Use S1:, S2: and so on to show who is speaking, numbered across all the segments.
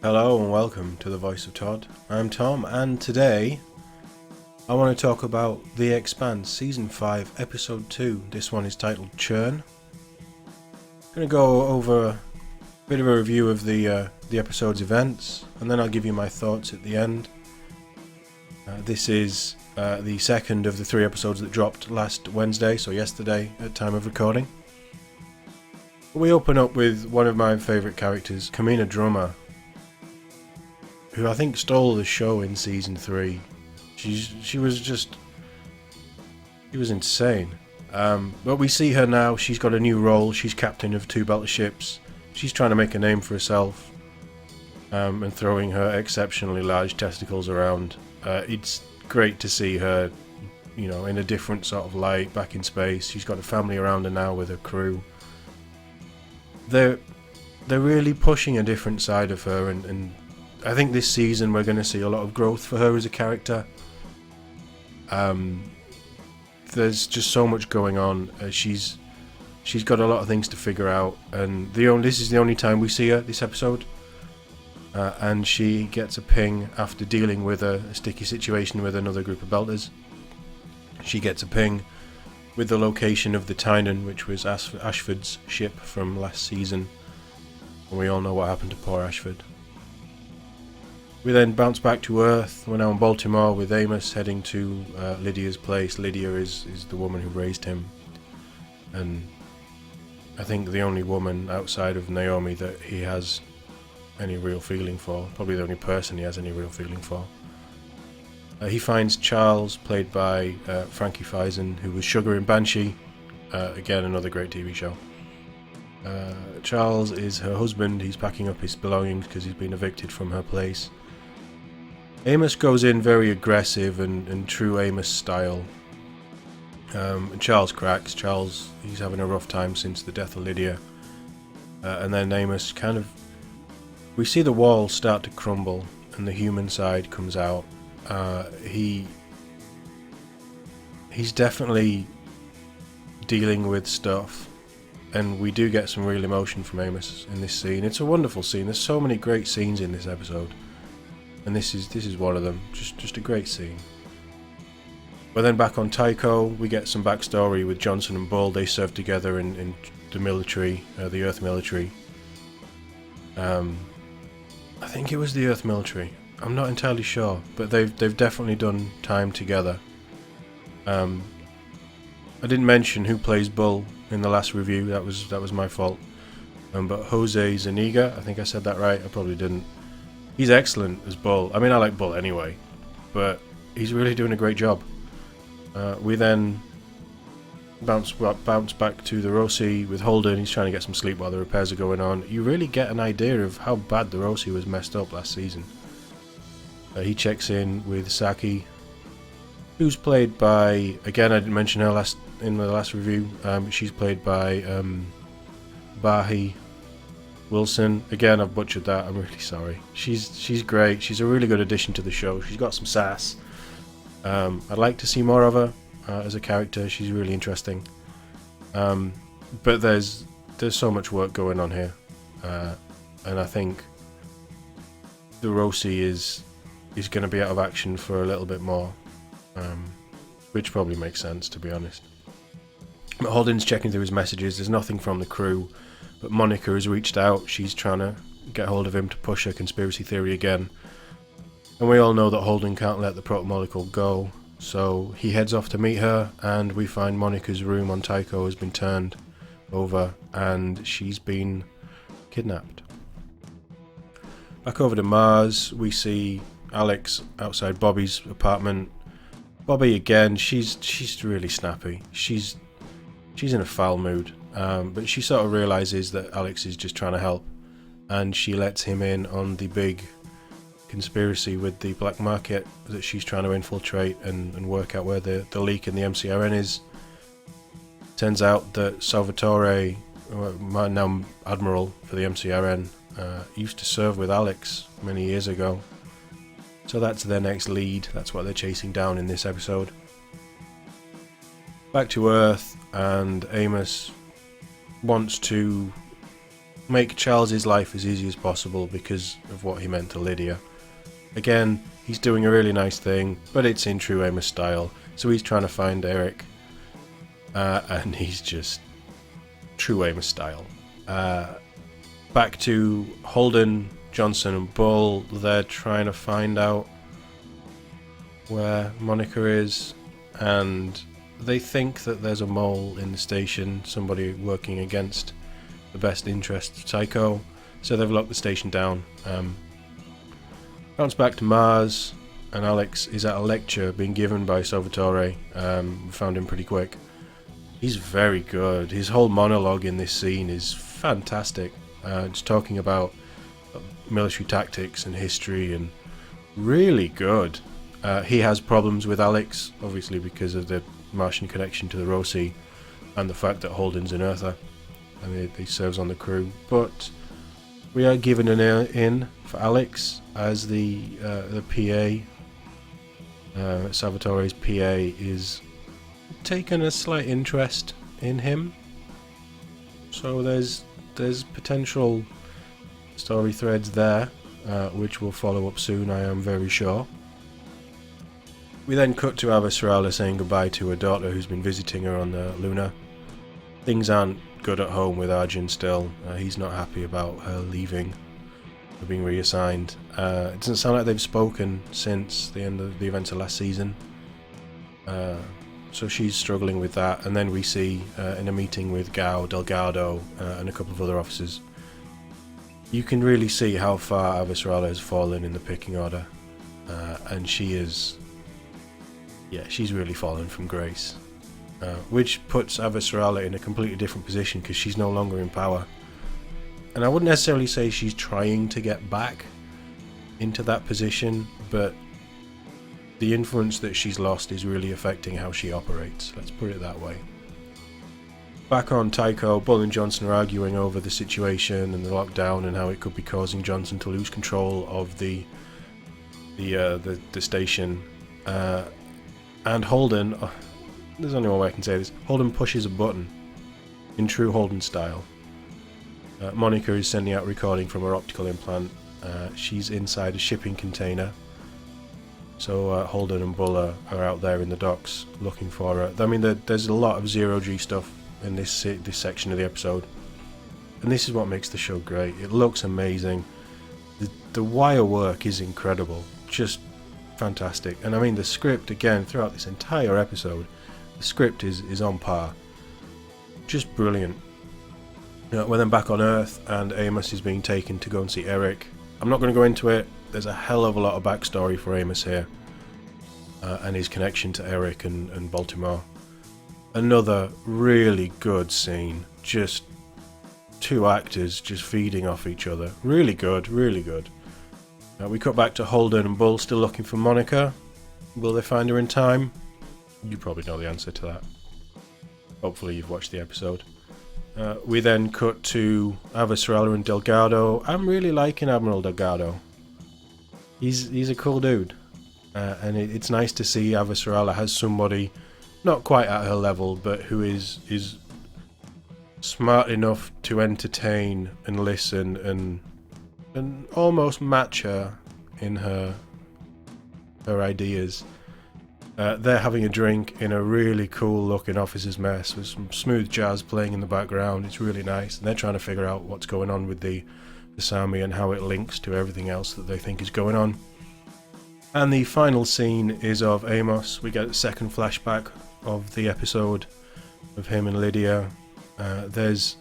S1: Hello and welcome to the Voice of Todd. I'm Tom, and today I want to talk about The Expanse, Season 5, Episode 2. This one is titled Churn. I'm going to go over a bit of a review of the episode's events, and then I'll give you my thoughts at the end. This is the second of the 3 episodes that dropped last Wednesday, so yesterday at time of recording. We open up with one of my favourite characters, Kamina Drummer, who I think stole the show in Season 3. She was insane. But we see her now, she's got a new role, she's captain of 2 battleships, she's trying to make a name for herself, and throwing her exceptionally large testicles around. It's great to see her, in a different sort of light, back in space. She's got a family around her now with her crew. They're really pushing a different side of her, and I think this season we're going to see a lot of growth for her as a character. There's just so much going on. She's got a lot of things to figure out, and this is the only time we see her this episode. And she gets a ping after dealing with a sticky situation with another group of belters. She gets a ping with the location of the Tynan, which was Ashford's ship from last season. And we all know what happened to poor Ashford. We then bounce back to Earth. We're now in Baltimore with Amos heading to Lydia's place. Lydia is the woman who raised him, and I think the only woman outside of Naomi that he has any real feeling for. Probably the only person he has any real feeling for. He finds Charles, played by Frankie Faison, who was Sugar in Banshee. Again, another great TV show. Charles is her husband. He's packing up his belongings because he's been evicted from her place. Amos goes in very aggressive and true Amos style. And Charles cracks. Charles, he's having a rough time since the death of Lydia. And then Amos we see the walls start to crumble and the human side comes out. He's definitely dealing with stuff, and we do get some real emotion from Amos in this scene. It's a wonderful scene. There's so many great scenes in this episode, and this is one of them. Just a great scene. But then back on Tycho, we get some backstory with Johnson and Bull. They served together in the military, the Earth military. I think it was the Earth military. I'm not entirely sure, but they've definitely done time together. I didn't mention who plays Bull in the last review. That was my fault. But Jose Zuniga, I think I said that right. I probably didn't. He's excellent as Bull. I mean, I like Bull anyway, but he's really doing a great job. We then bounce back to the Rossi with Holden. He's trying to get some sleep while the repairs are going on. You really get an idea of how bad the Rossi was messed up last season. He checks in with Saki, who's played by, again, I didn't mention her in the last review. She's played by Bahi Wilson. Again, I've butchered that. I'm really sorry. She's great. She's a really good addition to the show. She's got some sass. I'd like to see more of her as a character. She's really interesting. But there's so much work going on here, and I think the Rossi is going to be out of action for a little bit more, which probably makes sense, to be honest. But Holden's checking through his messages. There's nothing from the crew, but Monica has reached out. She's trying to get hold of him to push her conspiracy theory again, and we all know that Holden can't let the proto-molecule go, so he heads off to meet her, and we find Monica's room on Tycho has been turned over and she's been kidnapped. Back over to Mars, we see Alex outside Bobby's apartment. Bobby again, she's really snappy. She's in a foul mood, but she sort of realizes that Alex is just trying to help, and she lets him in on the big conspiracy with the black market that she's trying to infiltrate and work out where the leak in the MCRN is. Turns out that Salvatore, now Admiral for the MCRN, used to serve with Alex many years ago. So that's their next lead. That's what they're chasing down in this episode. Back to Earth, and Amos wants to make Charles's life as easy as possible because of what he meant to Lydia. Again, he's doing a really nice thing, but it's in true Amos style. So he's trying to find Eric, and he's just true Amos style. Back to Holden, Johnson and Bull. They're trying to find out where Monica is, and they think that there's a mole in the station, somebody working against the best interests of Tycho, so they've locked the station down. Bounce back to Mars, and Alex is at a lecture being given by Salvatore. We found him pretty quick. He's very good. His whole monologue in this scene is fantastic. Just talking about military tactics and history, and really good. He has problems with Alex, obviously because of the Martian connection to the Roci and the fact that Holden's an Earther and he serves on the crew. But we are given an in for Alex as the PA. Salvatore's PA is taken a slight interest in him, so there's potential story threads there, which will follow up soon, I am very sure. We then cut to Avasarala saying goodbye to her daughter who's been visiting her on Luna. Things aren't good at home with Arjun still. He's not happy about her leaving, or being reassigned. It doesn't sound like they've spoken since the end of the events of last season. So she's struggling with that, and then we see in a meeting with Gao, Delgado and a couple of other officers, you can really see how far Avasarala has fallen in the picking order, and she's really fallen from grace, which puts Avasarala in a completely different position because she's no longer in power. And I wouldn't necessarily say she's trying to get back into that position, but the influence that she's lost is really affecting how she operates, let's put it that way. Back on Tycho, Bull and Johnson are arguing over the situation and the lockdown and how it could be causing Johnson to lose control of the station. And Holden, there's only one way I can say this, Holden pushes a button in true Holden style. Monica is sending out recording from her optical implant. She's inside a shipping container. So Holden and Bull are out there in the docks looking for her. I mean, there's a lot of zero-G stuff in this section of the episode. And this is what makes the show great. It looks amazing. The wire work is incredible. Just fantastic. And I mean, the script, again, throughout this entire episode, the script is on par. Just brilliant. We're then back on Earth, and Amos is being taken to go and see Eric. I'm not going to go into it. There's a hell of a lot of backstory for Amos here, and his connection to Eric and Baltimore. Another really good scene. Just two actors just feeding off each other. Really good, really good. We cut back to Holden and Bull still looking for Monica. Will they find her in time? You probably know the answer to that. Hopefully you've watched the episode. We then cut to Avasarala and Delgado. I'm really liking Admiral Delgado. He's a cool dude. And it's nice to see Avasarala has somebody not quite at her level, but who is smart enough to entertain and listen and almost match her in her ideas. They're having a drink in a really cool looking officer's mess with some smooth jazz playing in the background. It's really nice, and they're trying to figure out what's going on with the Sami and how it links to everything else that they think is going on. And the final scene is of Amos. We get a second flashback of the episode of him and Lydia. There's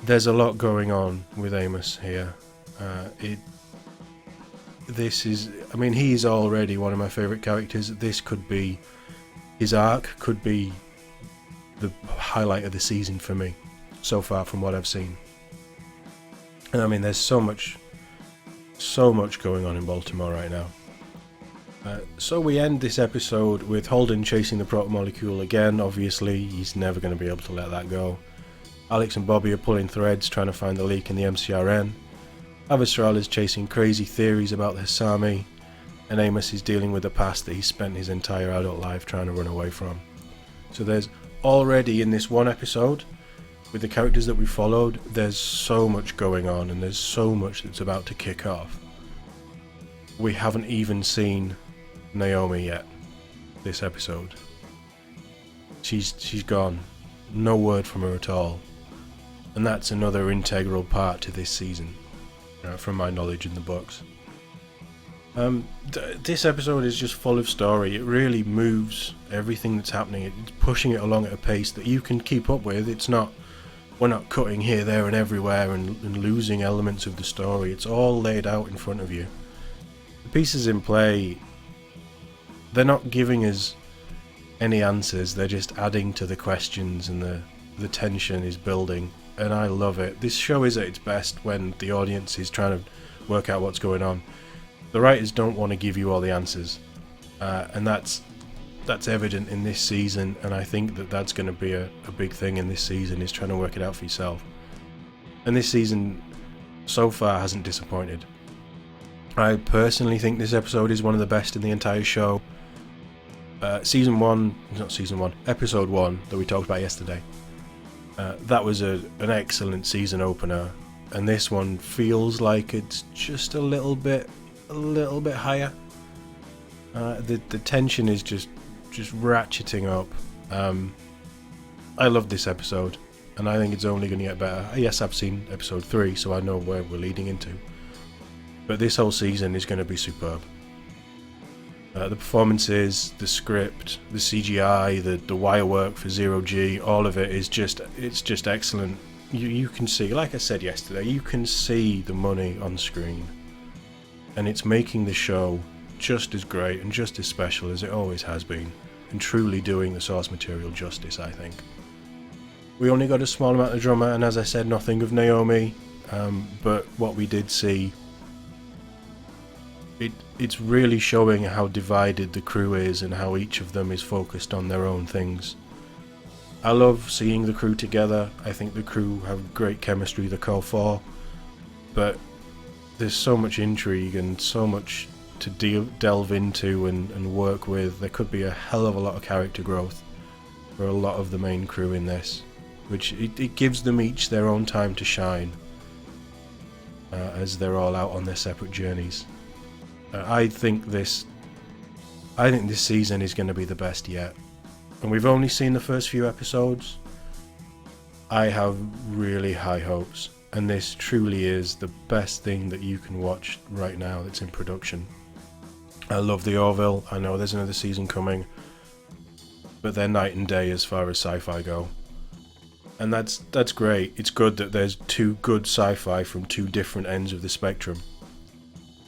S1: a lot going on with Amos here. He's already one of my favourite characters. This could be, his arc could be the highlight of the season for me so far from what I've seen. And I mean, there's so much going on in Baltimore right now. So we end this episode with Holden chasing the protomolecule again. Obviously, he's never going to be able to let that go. Alex and Bobby are pulling threads trying to find the leak in the MCRN. Avasarala is chasing crazy theories about the Sami, and Amos is dealing with the past that he's spent his entire adult life trying to run away from. So there's already in this one episode with the characters that we followed, there's so much going on and there's so much that's about to kick off. We haven't even seen Naomi yet this episode. She's gone. No word from her at all. And that's another integral part to this season, from my knowledge in the books. This episode is just full of story. It really moves everything that's happening. It's pushing it along at a pace that you can keep up with. We're not cutting here, there and everywhere and losing elements of the story. It's all laid out in front of you. The pieces in play, they're not giving us any answers, they're just adding to the questions, and the tension is building, and I love it. This show is at its best when the audience is trying to work out what's going on. The writers don't want to give you all the answers, and that's evident in this season, and I think that's going to be a big thing in this season, is trying to work it out for yourself. And this season so far hasn't disappointed. I personally think this episode is one of the best in the entire show. Episode 1 that we talked about yesterday, that was an excellent season opener, and this one feels like it's just a little bit higher. The tension is just ratcheting up. I love this episode, and I think it's only going to get better. Yes, I've seen episode 3, so I know where we're leading into, but this whole season is going to be superb. The performances, the script, the CGI, the wire work for 0G, all of it is just excellent. You can see, like I said yesterday, you can see the money on screen, and it's making the show just as great and just as special as it always has been, and truly doing the source material justice, I think. We only got a small amount of drama, and as I said, nothing of Naomi, but what we did see, it's really showing how divided the crew is and how each of them is focused on their own things. I love seeing the crew together. I think the crew have great chemistry, the core four, but there's so much intrigue and so much to delve into and work with. There could be a hell of a lot of character growth for a lot of the main crew in this, which it gives them each their own time to shine, as they're all out on their separate journeys. I think this season is going to be the best yet, and we've only seen the first few episodes. I have really high hopes, and this truly is the best thing that you can watch right now that's in production. I love the Orville. I know there's another season coming, but they're night and day as far as sci-fi go, and that's great. It's good that there's two good sci-fi from two different ends of the spectrum,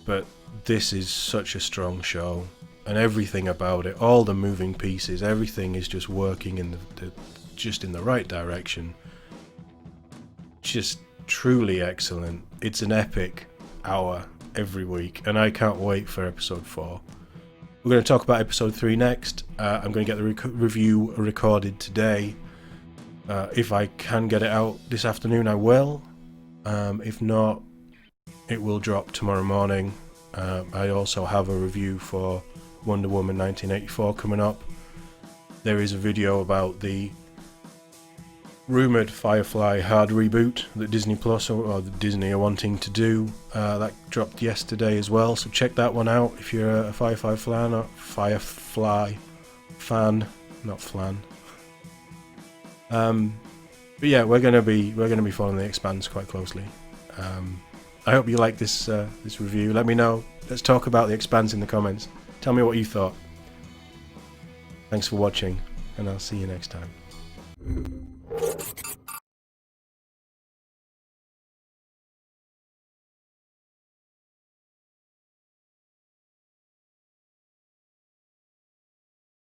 S1: but this is such a strong show, and everything about it, all the moving pieces, everything is just working in the right direction. Just truly excellent. It's an epic hour every week, and I can't wait for episode 4. We're going to talk about episode 3 next. I'm going to get the review recorded today. If I can get it out this afternoon, I will. If not, it will drop tomorrow morning. I also have a review for Wonder Woman 1984 coming up. There is a video about the rumoured Firefly hard reboot that Disney Plus or Disney are wanting to do. That dropped yesterday as well, so check that one out if you're a Firefly fan, not flan. But yeah, we're gonna be following the Expanse quite closely. I hope you like this review. Let me know. Let's talk about the Expanse in the comments. Tell me what you thought. Thanks for watching, and I'll see you next time.